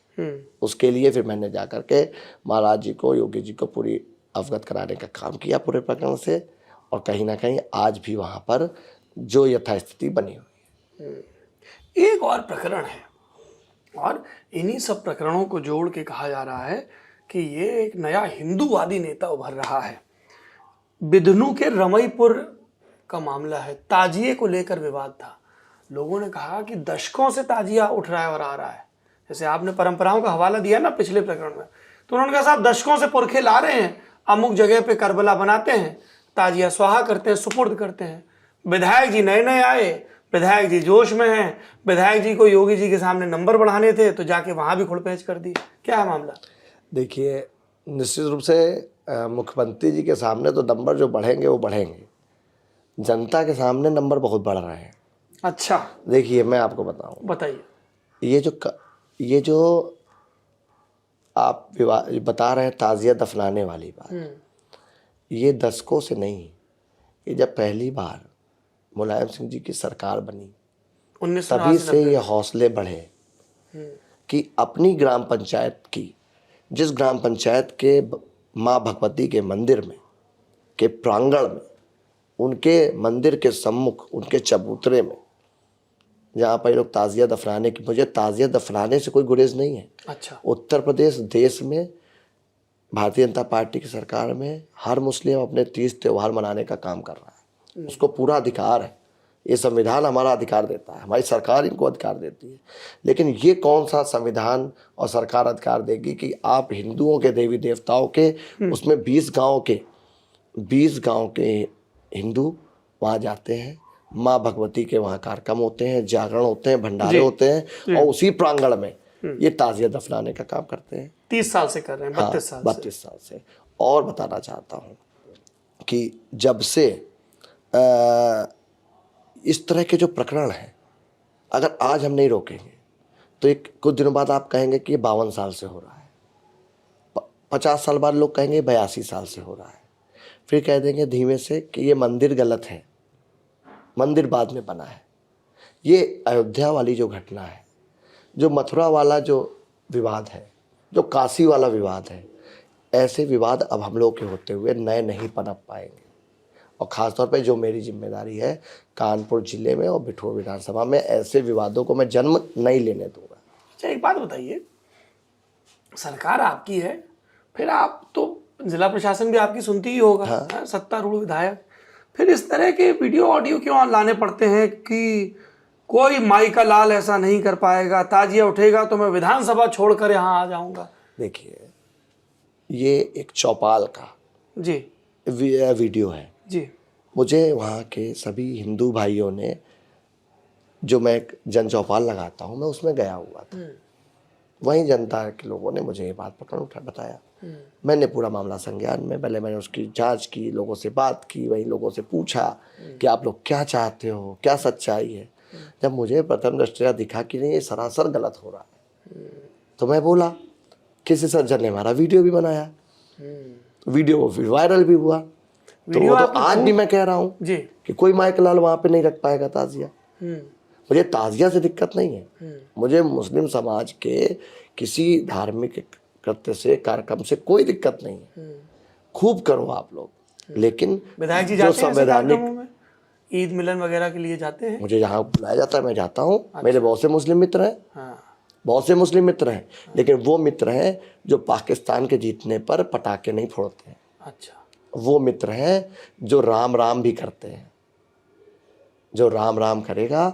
Speaker 2: उसके लिए फिर मैंने जाकर के महाराज जी को, योगी जी को पूरी अवगत कराने का काम किया पूरे प्रकरण से, और कहीं ना कहीं आज भी वहाँ पर जो यथास्थिति बनी हुई है।
Speaker 1: एक और प्रकरण है, और इन्हीं सब प्रकरणों को जोड़ के कहा जा रहा है कि ये एक नया हिंदूवादी नेता उभर रहा है। बिधनू के रमईपुर का मामला है, ताजिए को लेकर विवाद था। लोगों ने कहा कि दशकों से ताजिया उठ रहा है और आ रहा है। जैसे आपने परंपराओं का हवाला दिया ना पिछले प्रकरण में, तो उन्होंने कहा साहब दशकों से पुरखे ला रहे हैं, अमुक जगह पे करबला बनाते हैं, ताजिया स्वाहा करते हैं, सुपुर्द करते हैं। विधायक जी नए नए आए, विधायक जी जोश में हैं, विधायक जी को योगी जी के सामने नंबर बढ़ाने थे तो जाके वहां भी खुड़पेच कर दी। क्या है मामला?
Speaker 2: देखिए, निश्चित रूप से मुख्यमंत्री जी के सामने तो नंबर जो बढ़ेंगे वो बढ़ेंगे, जनता के सामने नंबर बहुत बढ़ रहे हैं।
Speaker 1: अच्छा,
Speaker 2: देखिए मैं आपको बताऊं,
Speaker 1: बताइए।
Speaker 2: ये जो आप बता रहे हैं ताजिया दफनाने वाली बात, ये दशकों से नहीं, ये जब पहली बार मुलायम सिंह जी की सरकार बनी तभी से ये हौसले बढ़े कि अपनी ग्राम पंचायत की, जिस ग्राम पंचायत के माँ भगवती के मंदिर में के प्रांगण में, उनके मंदिर के सम्मुख, उनके चबूतरे में, जहाँ पर लोग ताजिया दफनाने की, मुझे ताजिया दफनाने से कोई गुरेज नहीं है।
Speaker 1: अच्छा।
Speaker 2: उत्तर प्रदेश देश में भारतीय जनता पार्टी की सरकार में हर मुस्लिम अपने तीज त्यौहार मनाने का काम कर रहा है, उसको पूरा अधिकार है। ये संविधान हमारा अधिकार देता है, हमारी सरकार इनको अधिकार देती है। लेकिन ये कौन सा संविधान और सरकार अधिकार देगी कि आप हिंदुओं के देवी देवताओं के उसमें 20 गांव के हिंदू वहाँ जाते हैं, माँ भगवती के वहाँ कार्यक्रम होते हैं, जागरण होते हैं, भंडारे होते हैं, और उसी प्रांगण में ये ताजिया दफनाने का काम करते हैं।
Speaker 1: 30 साल से कर रहे हैं,
Speaker 2: 32 साल से। और बताना चाहता हूँ कि जब से इस तरह के जो प्रकरण हैं, अगर आज हम नहीं रोकेंगे तो एक कुछ दिनों बाद आप कहेंगे कि ये 52 साल से हो रहा है, 50 साल बाद लोग कहेंगे 82 साल से हो रहा है, फिर कह देंगे धीमे से कि ये मंदिर गलत है, मंदिर बाद में बना है। ये अयोध्या वाली जो घटना है, जो मथुरा वाला जो विवाद है, जो काशी वाला विवाद है, ऐसे विवाद अब हम लोग के होते हुए नए नहीं पनप पाएंगे। और ख़ासतौर पे जो मेरी जिम्मेदारी है कानपुर जिले में और बिठूर विधानसभा में, ऐसे विवादों को मैं जन्म नहीं लेने दूंगा।
Speaker 1: अच्छा, एक बात बताइए, सरकार आपकी है, फिर आप तो जिला प्रशासन भी आपकी सुनती ही होगा। हाँ। सत्तारूढ़ विधायक, फिर इस तरह के वीडियो ऑडियो क्यों लाने पड़ते हैं कि कोई माई का लाल ऐसा नहीं कर पाएगा, ताजिया उठेगा तो मैं विधानसभा छोड़कर यहाँ आ जाऊंगा?
Speaker 2: देखिए, ये एक चौपाल का
Speaker 1: जी
Speaker 2: वीडियो है
Speaker 1: जी।
Speaker 2: मुझे वहाँ के सभी हिंदू भाइयों ने, जो मैं एक जन चौपाल लगाता हूँ, मैं उसमें गया हुआ था। वहीं जनता के लोगों ने मुझे ये बात बताया। मैंने पूरा मामला संज्ञान में, पहले मैंने उसकी जांच की, लोगों से बात की, वहीं लोगों से पूछा कि आप लोग क्या चाहते हो, क्या सच्चाई है। जब मुझे प्रथम दृष्टया दिखा कि नहीं, ये सरासर गलत हो रहा तो मैं बोला, किसी सज्जन ने हमारा वीडियो भी बनाया, वीडियो वो फिर वायरल भी हुआ। तो वो तो आज भी मैं कह रहा हूँ
Speaker 1: जी
Speaker 2: कि कोई माइक लाल वहां पे नहीं रख पाएगा ताजिया। मुझे ताजिया से दिक्कत नहीं है, मुझे मुस्लिम समाज के किसी धार्मिक कृत्य से, कार्यक्रम से कोई दिक्कत नहीं है। खूब करो आप लोग, लेकिन
Speaker 1: विधायक जी
Speaker 2: जो
Speaker 1: जाते हैं ऐसे
Speaker 2: संवैधानिक,
Speaker 1: कार्यक्रमों में? ईद मिलन वगैरह के लिए जाते हैं?
Speaker 2: मुझे जहाँ बुलाया जाता है मैं जाता हूँ। मेरे बहुत से मुस्लिम मित्र हैं,
Speaker 1: हाँ
Speaker 2: बहुत से मुस्लिम मित्र हैं, लेकिन वो मित्र हैं जो पाकिस्तान के जीतने पर पटाखे नहीं फोड़ते हैं।
Speaker 1: अच्छा,
Speaker 2: वो मित्र हैं जो राम राम भी करते हैं। जो राम राम करेगा,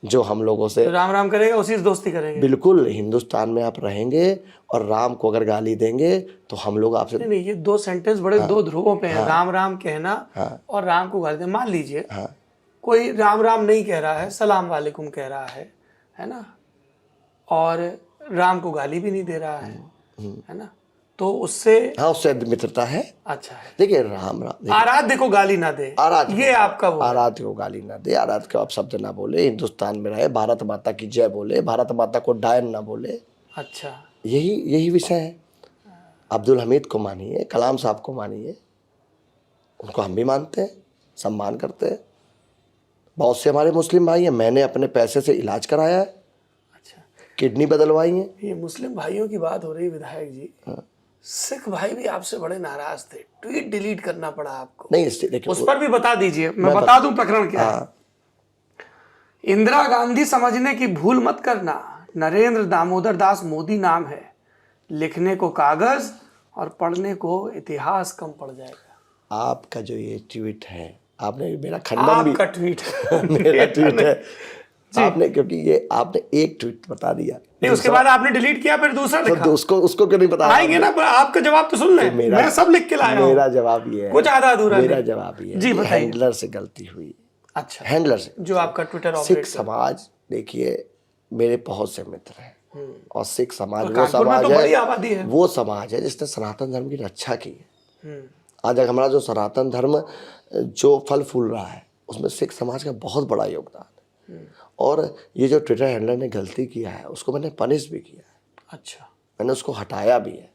Speaker 2: जो हम लोगों से
Speaker 1: तो राम राम करेगा उसी से दोस्ती करेंगे?
Speaker 2: बिल्कुल, हिंदुस्तान में आप रहेंगे और राम को अगर गाली देंगे तो हम लोग आपसे
Speaker 1: नहीं नहीं, ये दो सेंटेंस बड़े दो ध्रुवों पे हैं। राम राम कहना और राम को गाली देना। मान लीजिए कोई राम राम नहीं कह रहा है, सलाम वालेकुम कह रहा है ना, और राम को गाली भी नहीं दे रहा है ना, तो उससे
Speaker 2: हाँ, उससे मित्रता है।
Speaker 1: अच्छा है।
Speaker 2: देखिए राम राम,
Speaker 1: आराध्य को गाली ना दे,
Speaker 2: आराध्य
Speaker 1: ये आपका वो है।
Speaker 2: आराध्य को गाली ना दे, आराध्य को आप शब्द ना बोले, हिंदुस्तान में रहे, भारत माता की जय बोले, भारत माता को डायन ना बोले।
Speaker 1: अच्छा,
Speaker 2: यही विषय है। अब्दुल हमीद को मानिए, कलाम साहब को मानिए, उनको हम भी मानते हैं, सम्मान करते हैं। बहुत से हमारे मुस्लिम भाई हैं, मैंने अपने पैसे से इलाज कराया है,
Speaker 1: अच्छा।
Speaker 2: किडनी बदलवाई है।
Speaker 1: ये मुस्लिम भाइयों की बात हो रही है विधायक जी, सिख भाई भी आपसे बड़े नाराज थे, ट्वीट डिलीट करना पड़ा आपको।
Speaker 2: नहीं, देखिए
Speaker 1: उस पर भी बता दीजिए, मैं बता दूं प्रकरण क्या है। इंदिरा गांधी समझने की भूल मत करना, नरेंद्र दामोदर दास मोदी नाम है, लिखने को कागज और पढ़ने को इतिहास कम पड़ जाएगा।
Speaker 2: आपका जो ये ट्वीट है, आपने मेरा खंडन भी,
Speaker 1: आपका ट्वीट
Speaker 2: मेरा ट्वीट है आपने, क्योंकि ये आपने एक ट्वीट बता दिया,
Speaker 1: नहीं उसके बाद आपने डिलीट किया, फिर दूसरा लिखा।
Speaker 2: तो उसको क्यों नहीं पता?
Speaker 1: आएंगे ना, पर आपका जवाब तो सुन लें। मैं सब लिख के लाया हूं।
Speaker 2: मेरा जवाब ये है,
Speaker 1: कुछ आधा अधूरा
Speaker 2: मेरा
Speaker 1: नहीं।
Speaker 2: जवाब ये है,
Speaker 1: जी बताइए।
Speaker 2: हैंडलर से गलती हुई।
Speaker 1: अच्छा,
Speaker 2: हैंडलर से,
Speaker 1: जो आपका ट्विटर
Speaker 2: सिख समाज, देखिए मेरे बहुत से मित्र हैं, और सिख समाज वो
Speaker 1: कानपुर में
Speaker 2: समाज
Speaker 1: तो बड़ी
Speaker 2: है,
Speaker 1: आबादी है।
Speaker 2: वो समाज है जिसने सनातन धर्म की रक्षा की है। आज अगर हमारा जो सनातन धर्म जो फल फूल रहा है, उसमें सिख समाज का बहुत बड़ा योगदान है। और ये जो ट्विटर हैंडलर ने गलती किया है, उसको मैंने पनिश भी किया है।
Speaker 1: अच्छा,
Speaker 2: मैंने उसको हटाया भी है।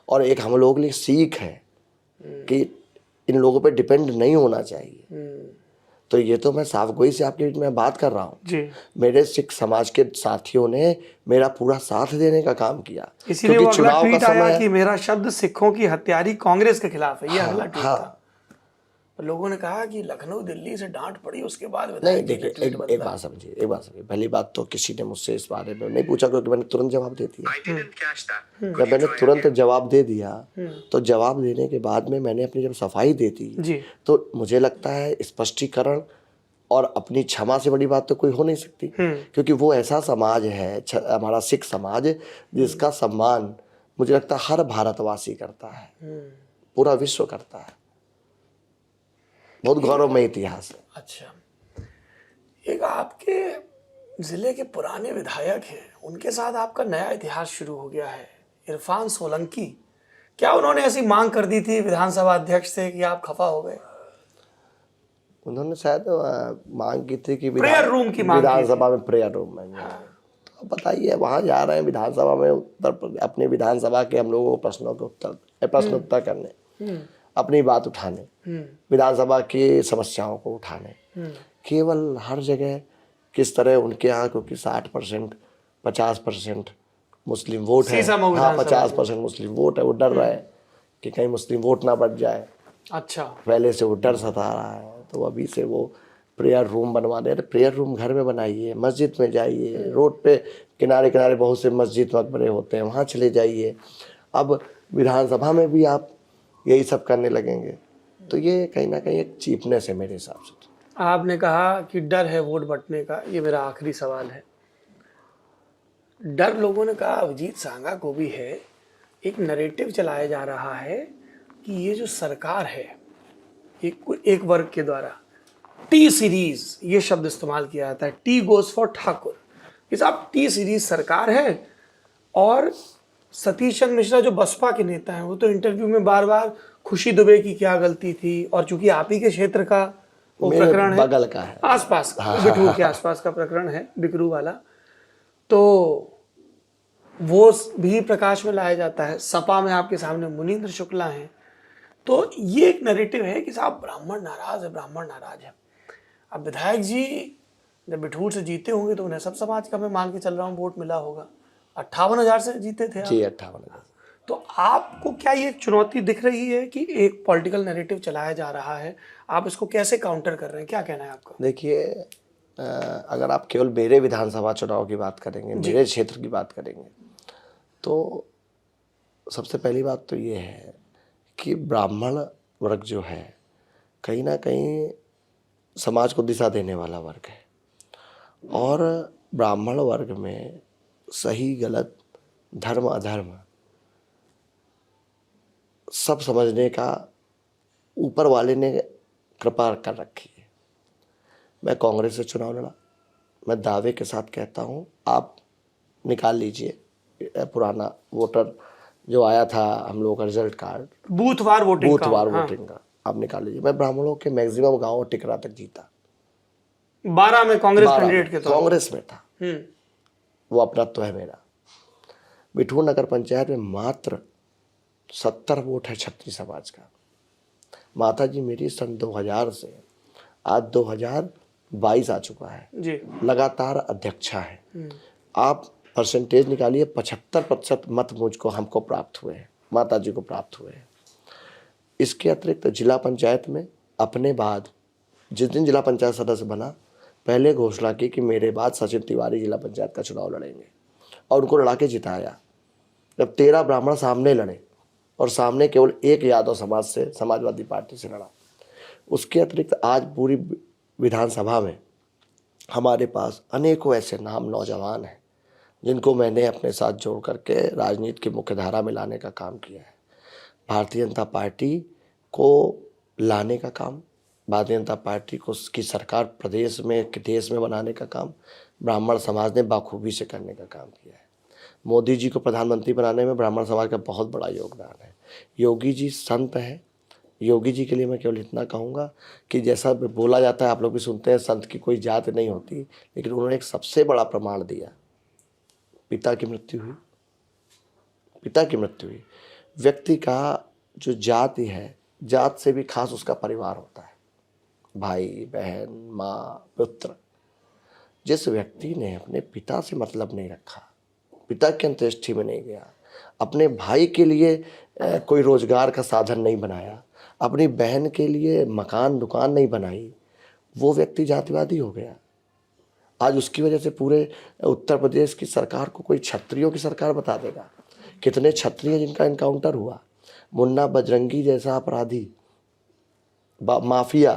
Speaker 2: और एक हम लोगों के लिए सीख है कि इन लोगों पे डिपेंड नहीं होना चाहिए। तो ये तो मैं साफ गोई से आपके बीच में बात कर रहा हूँ
Speaker 1: जी।
Speaker 2: मेरे सिख समाज के साथियों ने मेरा पूरा साथ देने का काम किया,
Speaker 1: इसीलिए वो अगला ट्वीट आया कि मेरा शब्द सिखों की हत्यारी कांग्रेस के खिलाफ है। ये अगला ट्वीट था। लोगों ने कहा कि लखनऊ दिल्ली से डांट पड़ी, उसके बाद
Speaker 2: नहीं, देखिए एक बात समझिए, पहली बात तो किसी ने मुझसे इस बारे में नहीं पूछा, क्योंकि मैंने तुरंत जवाब दे दिया। जब मैंने तुरंत जवाब दे दिया, तो जवाब देने के बाद में मैंने अपनी जब सफाई दे दी, तो मुझे लगता है स्पष्टीकरण और अपनी क्षमा से बड़ी बात तो कोई हो नहीं सकती। क्योंकि वो ऐसा समाज है, हमारा सिख समाज, जिसका सम्मान मुझे लगता है हर भारतवासी करता है, पूरा विश्व करता है। बहुत गौरवमय इतिहास है।
Speaker 1: अच्छा, एक आपके जिले के पुराने विधायक हैं, उनके साथ आपका नया इतिहास शुरू हो गया है, इरफान सोलंकी। क्या उन्होंने ऐसी मांग कर दी थी विधानसभा अध्यक्ष से कि आप खफा हो गए?
Speaker 2: उन्होंने शायद मांग की थी कि
Speaker 1: प्रेयर रूम की मांग,
Speaker 2: विधानसभा में प्रेयर रूम में। तो बताइए, वहाँ जा रहे हैं विधानसभा में, अपने विधानसभा के हम लोगों को प्रश्न उत्तर करने, अपनी बात उठाने, विधानसभा की समस्याओं को उठाने। केवल हर जगह किस तरह उनके यहाँ, क्योंकि 60% 50% मुस्लिम वोट है, हाँ 50% मुस्लिम वोट है, वो डर रहा है कि कहीं मुस्लिम वोट ना बढ़ जाए।
Speaker 1: अच्छा,
Speaker 2: पहले से वो डर सता रहा है, तो अभी से वो प्रेयर रूम बनवा दे रहे। प्रेयर रूम घर में बनाइए, मस्जिद में जाइए, रोड पे किनारे किनारे बहुत से मस्जिद मकबरे होते हैं, वहाँ चले जाइए। अब विधानसभा में भी आप यही सब करने लगेंगे, तो ये कहीं ना कहीं एक चीपनेस है मेरे हिसाब से।
Speaker 1: आपने कहा कि डर है वोट बंटने का, ये मेरा आखिरी सवाल है। डर लोगों ने कहा अभिजीत सांगा को भी है, एक नैरेटिव चलाया जा रहा है कि ये जो सरकार है, एक वर्ग के द्वारा टी सीरीज, ये शब्द इस्तेमाल किया जाता है, टी गोज फॉर ठाकुर, कि साहब टी सीरीज सरकार है। और सतीश चंद्र मिश्रा जो बसपा के नेता हैं, वो तो इंटरव्यू में बार बार खुशी दुबे की क्या गलती थी, और चूंकि आप ही के क्षेत्र का वो प्रकरण है,
Speaker 2: बगल का है,
Speaker 1: आसपास बिठूर के आसपास का प्रकरण है, बिकरू वाला, तो वो भी प्रकाश में लाया जाता है। सपा में आपके सामने मुनींद्र शुक्ला हैं। तो ये एक नैरेटिव है कि साहब ब्राह्मण नाराज है, ब्राह्मण नाराज है। अब विधायक जी जब बिठूर से जीते होंगे तो उन्हें सब समाज का मैं मान के चल रहा हूँ वोट मिला होगा। 58,000 से जीते थे
Speaker 2: जी,
Speaker 1: आप।
Speaker 2: 58,000।
Speaker 1: तो आपको क्या ये चुनौती दिख रही है कि एक पॉलिटिकल नैरेटिव चलाया जा रहा है, आप इसको कैसे काउंटर कर रहे हैं, क्या कहना है आपका?
Speaker 2: देखिए, अगर आप केवल मेरे विधानसभा चुनाव की बात करेंगे, मेरे क्षेत्र की बात करेंगे, तो सबसे पहली बात तो ये है कि ब्राह्मण वर्ग जो है कहीं ना कहीं समाज को दिशा देने वाला वर्ग है, और ब्राह्मण वर्ग में सही गलत, धर्म अधर्म सब समझने का ऊपर वाले ने कृपा कर रखी है। मैं कांग्रेस से चुनाव लड़ा, मैं दावे के साथ कहता हूँ, आप निकाल लीजिए पुराना वोटर जो आया था हम लोगों का रिजल्ट कार्ड,
Speaker 1: बूथवार वोटिंग
Speaker 2: का आप निकाल लीजिए। मैं ब्राह्मणों के मैक्सिमम गाँव टिकरा तक जीता।
Speaker 1: 12 में कांग्रेस कैंडिडेट के तौर
Speaker 2: कांग्रेस में था, वो अपनत्व है मेरा। बिठूर नगर पंचायत में मात्र 70 वोट है क्षत्रिय समाज का। माता जी मेरी सन 2000 से आज 2022 आ चुका है
Speaker 1: जी,
Speaker 2: लगातार अध्यक्षा है। आप परसेंटेज निकालिए, 75% मत मुझको हमको प्राप्त हुए हैं, माता जी को प्राप्त हुए हैं। इसके अतिरिक्त जिला पंचायत में अपने बाद जिस दिन जिला पंचायत सदस्य बना, पहले घोषणा की कि मेरे बाद सचिन तिवारी जिला पंचायत का चुनाव लड़ेंगे, और उनको लड़ा के जिताया। जब 13 ब्राह्मण सामने लड़े और सामने केवल एक यादव समाज से, समाजवादी पार्टी से लड़ा। उसके अतिरिक्त आज पूरी विधानसभा में हमारे पास अनेकों ऐसे नाम नौजवान हैं जिनको मैंने अपने साथ जोड़ करके राजनीति की मुख्य धारा में लाने का काम किया है। भारतीय जनता पार्टी को लाने का काम, भारतीय जनता पार्टी को की सरकार प्रदेश में देश में बनाने का काम ब्राह्मण समाज ने बाखूबी से करने का काम किया है। मोदी जी को प्रधानमंत्री बनाने में ब्राह्मण समाज का बहुत बड़ा योगदान है। योगी जी संत है। योगी जी के लिए मैं केवल इतना कहूँगा कि जैसा बोला जाता है, आप लोग भी सुनते हैं, संत की कोई जात नहीं होती, लेकिन उन्होंने एक सबसे बड़ा प्रमाण दिया। पिता की मृत्यु हुई, पिता की मृत्यु हुई। व्यक्ति का जो जाति है, जात से भी खास उसका परिवार होता है, भाई बहन माँ पुत्र। जिस व्यक्ति ने अपने पिता से मतलब नहीं रखा, पिता की अंत्येष्टि में नहीं गया, अपने भाई के लिए कोई रोजगार का साधन नहीं बनाया, अपनी बहन के लिए मकान दुकान नहीं बनाई, वो व्यक्ति जातिवादी हो गया। आज उसकी वजह से पूरे उत्तर प्रदेश की सरकार को कोई क्षत्रियों की सरकार बता देगा। कितने क्षत्रिय जिनका इनकाउंटर हुआ, मुन्ना बजरंगी जैसा अपराधी, माफिया।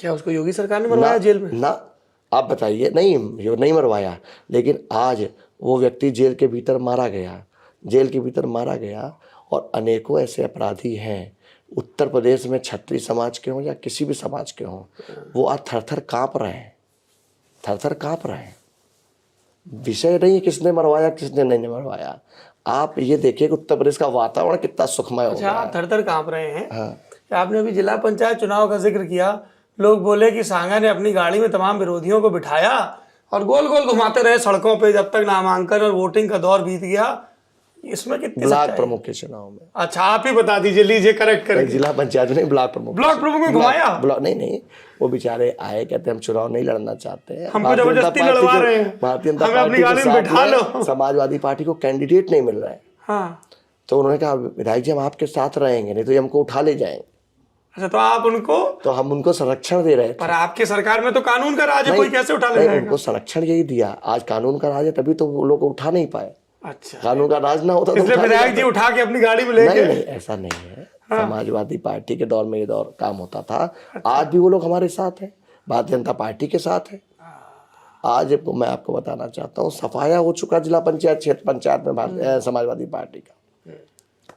Speaker 1: क्या उसको योगी सरकार ने मरवाया जेल में?
Speaker 2: ना, आप बताइए। नहीं, नहीं मरवाया, लेकिन आज वो व्यक्ति जेल के भीतर मारा गया, जेल के भीतर मारा गया। और अनेकों ऐसे अपराधी हैं उत्तर प्रदेश में, क्षत्रिय समाज के हों या किसी भी समाज के हों, वो आज थर थर काँप रहे हैं, थर थर काँप रहे हैं। विषय नहीं है किसने मरवाया किसने नहीं मरवाया। आप ये देखिए कि उत्तर प्रदेश का वातावरण कितना सुखमय हो गया है।
Speaker 1: थर थर काँप रहे हैं।
Speaker 2: हाँ।
Speaker 1: आपने अभी जिला पंचायत चुनाव का जिक्र किया, लोग बोले कि सांगा ने अपनी गाड़ी में तमाम विरोधियों को बिठाया और गोल गोल घुमाते रहे सड़कों पे जब तक नामांकन और वोटिंग का दौर बीत गया। इसमें कितनी
Speaker 2: ब्लॉक प्रमुख के चुनाव में।
Speaker 1: अच्छा, आप ही बता दीजिए, लीजिए करेक्ट करें।
Speaker 2: जिला पंचायत नहीं, ब्लॉक प्रमुख
Speaker 1: में घुमाया।
Speaker 2: ब्लॉक नहीं, वो बेचारे आए, कहते हम चुनाव नहीं लड़ना चाहते हैं,
Speaker 1: हमको जबरदस्ती लड़वा रहे हैं,
Speaker 2: भारतीय जनता
Speaker 1: पार्टी के साथ
Speaker 2: समाजवादी पार्टी को कैंडिडेट नहीं मिल रहा है।
Speaker 1: हाँ।
Speaker 2: तो उन्होंने कहा विधायक जी हम आपके साथ रहेंगे, नहीं तो ये हमको उठा ले जाएंगे।
Speaker 1: अच्छा, तो आप उनको,
Speaker 2: तो हम उनको संरक्षण दे रहे थे।
Speaker 1: पर आपकी सरकार में तो कानून का राज है, कोई कैसे उठा ले जाएगा?
Speaker 2: उनको संरक्षण यही दिया। आज कानून का राज है, तभी तो वो लोग उठा नहीं पाए।
Speaker 1: अच्छा,
Speaker 2: कानून का राज ना होता तो
Speaker 1: विधायक जी उठा के अपनी गाड़ी में लेके।
Speaker 2: नहीं, ऐसा नहीं है। समाजवादी पार्टी के दौर में ये दौर काम होता था। आज भी वो लोग हमारे साथ हैं, भारतीय जनता पार्टी के साथ है। आज मैं आपको बताना चाहता हूँ, सफाया हो चुका जिला पंचायत क्षेत्र पंचायत में समाजवादी पार्टी का।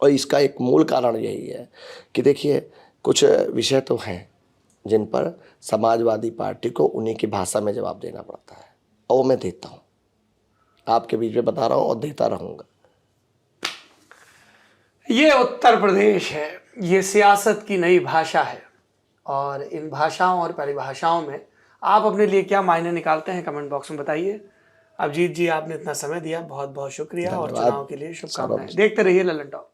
Speaker 2: और इसका एक मूल कारण यही है कि देखिए, कुछ विषय तो हैं जिन पर समाजवादी पार्टी को उन्हीं की भाषा में जवाब देना पड़ता है, और वो मैं देता हूँ, आपके बीच में बता रहा हूँ और देता रहूँगा।
Speaker 1: ये उत्तर प्रदेश है, ये सियासत की नई भाषा है, और इन भाषाओं और परिभाषाओं में आप अपने लिए क्या मायने निकालते हैं, कमेंट बॉक्स में बताइए। अभिजीत जी, आपने इतना समय दिया, बहुत बहुत शुक्रिया और
Speaker 2: धन्यवाद।
Speaker 1: चुनाव के लिए शुभकामनाएं। देखते रहिए लल्लन टॉप।